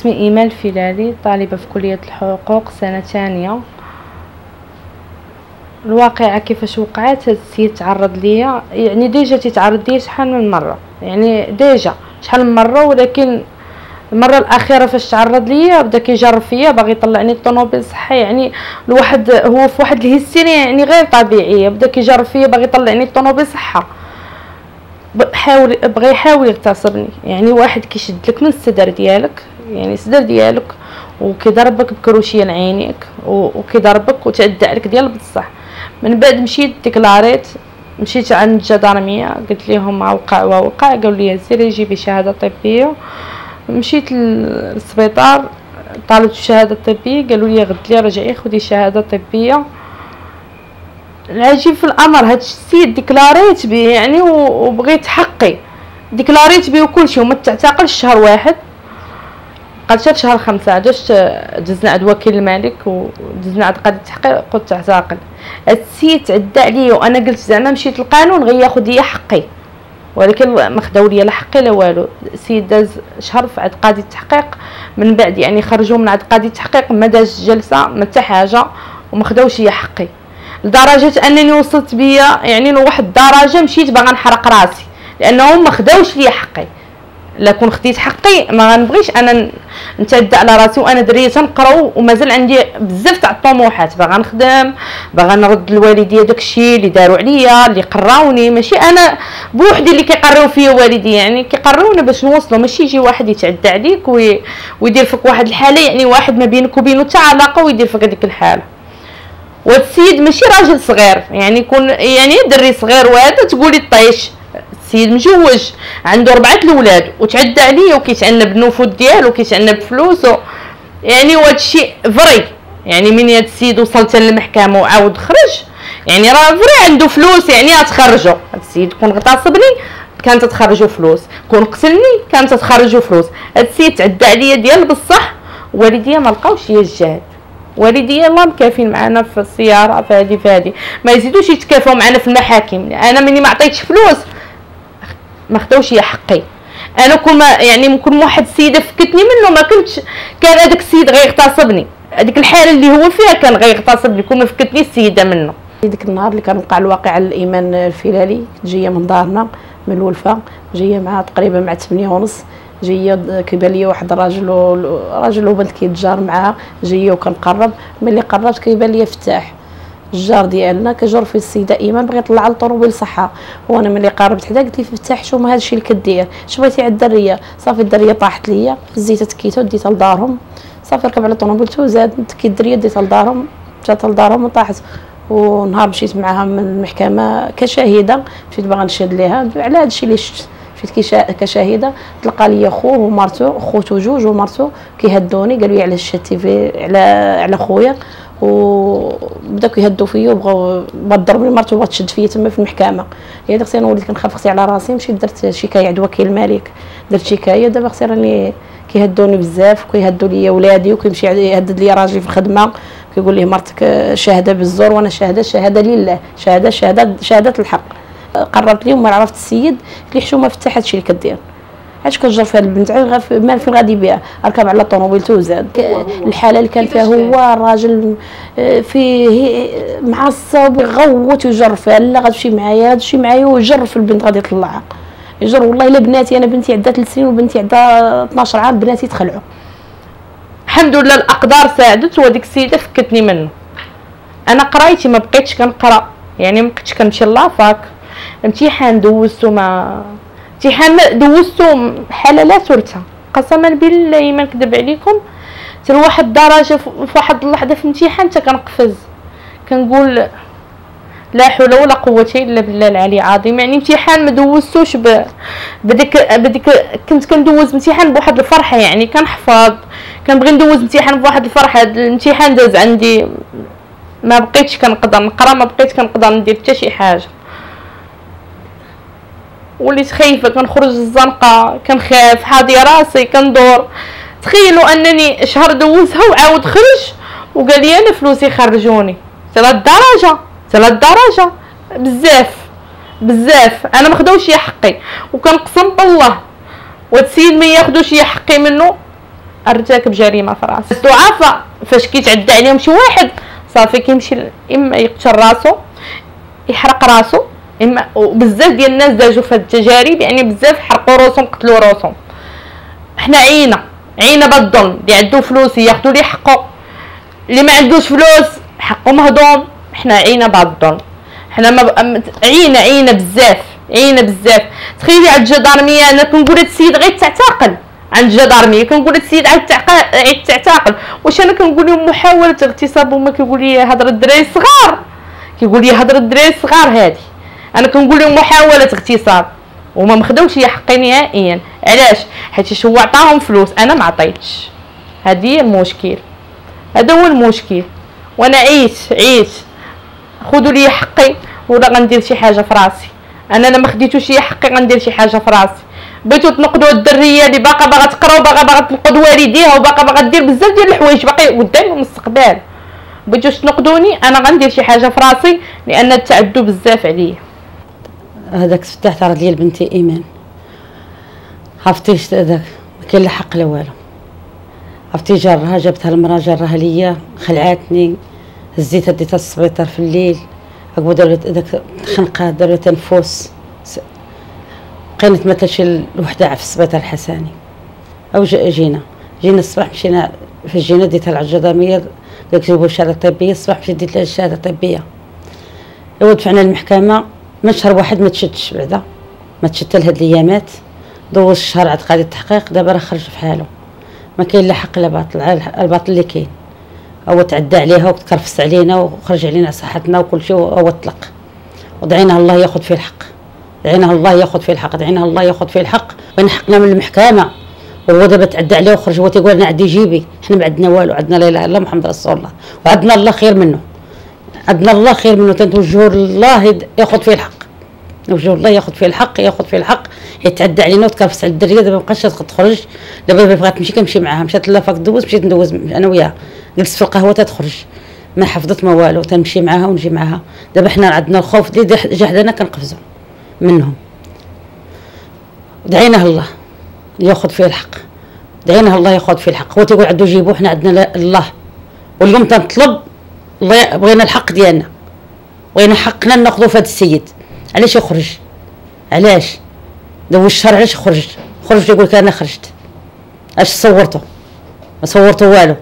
اسمي إيمان الفيلالي، طالبة في كلية الحقوق سنة ثانية. الواقعة كيفاش وقعت، هاد السيد تعرض ليا، يعني ديجا تيتعرض ليا شحال من مرة، يعني ديجا شحال من مرة، ولكن المرة الأخيرة فاش تعرض ليا بدا كيجرب فيا، باغي يطلعني الطوموبيل صحي، يعني الواحد هو في واحد الهستيريا يعني غير طبيعية، بدا كيجرب فيا باغي يطلعني الطوموبيل صحة، بغى يحاول يغتصبني. يعني واحد كيشد لك من الصدر ديالك، يعني الصدر ديالك، وكيضربك بكروشيه لعينيك وكيضربك وتعدى عليك ديال بصح. من بعد مشيت ديكلاريت، مشيت عند الجدرميه، قلت لهم وقع ووقع، قالوا لي سيري جيبي شهاده طبيه. مشيت للسبيطار، طالبت الشهاده الطبيه، قالوا لي غد رجعي خدي شهاده طبيه. العجيب في الامر هاد السيد ديكلاريت بيه يعني وبغيت حقي، ديكلاريت بيه وكل شيء، وما تعتقلش شهر واحد، بقات حتى شهر 5 دزنا عند وكيل الملك ودزنا عند قاضي التحقيق، قلت تعتقل. هاد السيد تعدى عليا، وانا قلت زعما مشيت للقانون غياخد ليا حقي، ولكن ما خداو ليا لا حقي لا والو. السيد داز شهر عند قاضي التحقيق، من بعد يعني خرجوا من عند قاضي التحقيق، ما داز جلسه ما حتى حاجه، وما خداوش ليا حقي، لدرجه انني وصلت بيا يعني لواحد الدرجه مشيت باغا نحرق راسي، لانهم ما خداوش ليا حقي. لا كون خديت حقي ما غنبغيش انا نتعدى على راسي، وانا دريه تنقراو ومازال عندي بزاف تاع الطموحات، باغا نخدم، باغا نرد لوالديا داكشي اللي داروا عليا، اللي قراوني، ماشي انا بوحدي اللي كيقريو فيا والدي، يعني كيقريونا باش نوصلوا، ماشي يجي واحد يتعدى عليك ويدير فيك واحد الحاله، يعني واحد ما بينك وبينه حتى علاقه ويدير فيك هذيك الحاله. وهاد السيد ماشي راجل صغير، يعني يكون يعني دري صغير، وهذا تقولي طيش. السيد مجوج، عنده 4 الاولاد، وتعدى عليا وكيتعنى بالنفوذ ديالو وكيتعنى بفلوسه، يعني وهذا الشيء فري. يعني من هذا السيد وصلت للمحكمه وعاود خرج، يعني راه فري عنده فلوس، يعني غتخرجوا. هذا السيد كون غتصبني كانت تخرجوا فلوس، كون قتلني كانت تخرجوا فلوس. هذا السيد تعدى عليا ديال بصح، والديا ما لقاوش ليا الجهد، والديا الله مكافين معنا في السياره، في هذه ما يزيدوش يتكافوا معنا في المحاكم. انا مني ما عطيتش فلوس ما خداوش ليا حقي. انا كون يعني ممكن واحد السيده فكتني منه، ما كنتش كان هذاك السيد غيغتصبني، هذيك الحاله اللي هو فيها كان غيغتصبني كون ما فكتني السيده منه. ديك النهار اللي كان وقع الواقع على الايمان الفيلالي، كنت جايه من دارنا من الولفه، جايه مع تقريبا مع 8:30، جايه كيبان لي واحد راجل وبنت كيتجار معاها، جايه وكنقرب، ملي قربت كيبان لي فتاح الجار ديالنا كيجر في السيده ايمان، بغى يطلع الطوموبيل صحه، وانا ملي قربت حدا قلت لي فتاح شو ما هذا الشيء اللي كدير، اش بغيتي على الدريه؟ صافي الدريه طاحت ليا، هزيتها تكيتها وديتها لدارهم، صافي ركب على الطوموبيل وزاد تكي الدريه ديتها لدارهم، جات لدارهم وطاحت. ونهار مشيت معاها من المحكمه كشاهده، مشيت باغا نشهد ليها على هذا الشيء اللي شفت، مشيت كشاهده، تلقى لي خوه ومرته، خوتو جوج ومرته كيهدوني، قالوا لي علاش شتي في على خويا، وبداو كيهدوا فيا وبغاو ضربني، مرته بغات تشد فيا تما في المحكمه. هي داك السنه انا وليت كنخاف اختي على راسي، مشيت درت شكايه عند وكيل الملك، درت شكايه، دابا اختي راني كيهدوني بزاف وكيهدوا لي ولادي، وكيمشي يهدد لي راجلي في الخدمه، كيقول لي مرتك شاهده بالزور، وانا شهاده لله، شهاده الحق. قربت لهم وعرفت السيد، قلت لي حشومه فتح هادشي اللي كدير، علاش كتجر في هاد البنت، مال فين غادي بها؟ ركب على الطوموبيل وزاد. الحاله اللي كان فيها هو الراجل فيه معصب ويغوت ويجر فيها، لا غتمشي معايا غتمشي معايا، ويجر في البنت غادي يطلعها، يجر والله الا بناتي، انا بنتي عندها 3 سنين وبنتي عندها 12 عام، بناتي تخلعوا. الحمد لله الاقدار ساعدت، وهذيك السيده فكتني منه. انا قرايتي ما بقيتش كنقرا، يعني ما بقيتش كنمشي لافاك، امتحان دوزتو حاله لا ثلثه، قسما بالله ما نكذب عليكم، حتى لواحد الدرجه في واحد اللحظه في الامتحان حتى كنقفز، كنقول لا حول ولا قوه الا بالله العلي العظيم. يعني امتحان ما دوزتوش بديك كنت كندوز امتحان بواحد الفرحه، يعني كنحفظ، كنبغي ندوز امتحان بواحد الفرحه. هذا الامتحان داز عندي، ما بقيتش كنقدر نقرا، ما بقيت كنقدر ندير حتى شي حاجه، وليت خايفه، كنخرج الزنقه كنخاف، حاضيه راسي كندور. تخيلوا انني شهر دوزها وعاود خرج وقال لي انا فلوسي خرجوني، حتى الدرجه بزاف انا ما خداوش ليا حقي، وكنقسم بالله وهاد السيد ما ياخدوش ليا حقي منه، ارتكب جريمه في راسي. الضعفاء فاش كيتعدى عليهم شي واحد صافي كيمشي اما يقتل راسو يحرق راسو، اما وبزاف ديال الناس داجوا في هاد التجارب، يعني بزاف حرقوا روسهم قتلوا روسهم. حنا عينا بالظلم، اللي عنده فلوس ياخذوا ليه حقه، اللي ما عندوش فلوس حقه مهضوم. حنا عينا بالظلم، حنا ما عينا بزاف. تخيلي عند الجدارميه، انا كنقول هاد السيد غير تعتقل عند الجدارميه، كنقول هاد السيد عاد تعتقل. واش انا كنقول لهم محاوله اغتصاب، وما كيقول لي هضره الدراري الصغار، كيقول لي هضره الدراري الصغار هادي. انا كنقول لهم محاوله اغتصاب وما مخدوش لي حقي نهائيا. علاش؟ حيت هو عطاهم فلوس انا ما عطيتش. هذه هي المشكل، هذا هو المشكل. وانا عيت خذوا لي حقي ولا غندير شي حاجه في راسي. انا ما خديتوش لي حقي غندير شي حاجه في راسي. بغيتو تنقدوا الدريه اللي باقا تقرا وباغا تنقد والديها وباغا دير بزاف ديال الحوايج باقي قدام المستقبل، بغيتو تنقدوني انا غندير شي حاجه في راسي، لان تعدوا بزاف عليا. هذاك فتحت عرض لي لبنتي ايمان، عرفتيش هذاك ما كاين لا حق لا والو. عرفتي جارها جابتها المراه جارها ليا، خلعاتني، هزيتها ديتها للسبيطار في الليل، عقبو دارو داك خنقات، دارو تنفس، بقينا نتمثل شي الوحده في السبيطار الحساني. او جينا الصباح، مشينا في الجينا ديتها للجداميه، قالك جيبوا الشهاده الطبيه. الصباح مشيت ديت لها الشهاده الطبيه، ايوا دفعنا للمحكمه. من شهر واحد ما تشدش، بعدا ما تشد لهاد الايامات، دوز الشهر عاد قاعد التحقيق، دابا راه خرج في حاله. ما كاين لا حق لا باطل، الباطل اللي كاين هو تعدى عليها وتكرفس علينا وخرج علينا صحتنا وكل شيء، وهو طلق. ودعيناه الله ياخذ فيه الحق، دعيناه الله ياخذ فيه الحق، وين حقنا من المحكمه. وهو دابا تعدى عليه وخرج، هو تيقول انا عندي جيبي. حنا ما عندنا والو، عندنا لا اله الا الله محمد رسول الله، وعندنا الله خير منه، تنتوجهوا الله ياخذ فيه الحق، نوجهوا الله ياخذ فيه الحق. يتعدى علينا وتكرفس على الدريه. دابا مابقاش تخرج، دابا بغات تمشي كنمشي معاها، مشات لافاك دوز، مشيت ندوز انا وياها، جلست في القهوه تتخرج، ما حفظت ما والو، تنمشي معاها ونجي معاها. دابا حنا عندنا الخوف اللي جا حدانا كنقفزوا منهم. دعيناه الله ياخذ فيه الحق، هو تيقول عندو جيبو، حنا عندنا الله. واليوم تنطلب الله، بغينا الحق ديالنا، بغينا حقنا ناخذو في هذا السيد. علاش يخرج؟ علاش دوز الشهر؟ علاش خرج يقول لك انا خرجت؟ اش صورته؟ ما صورته والو.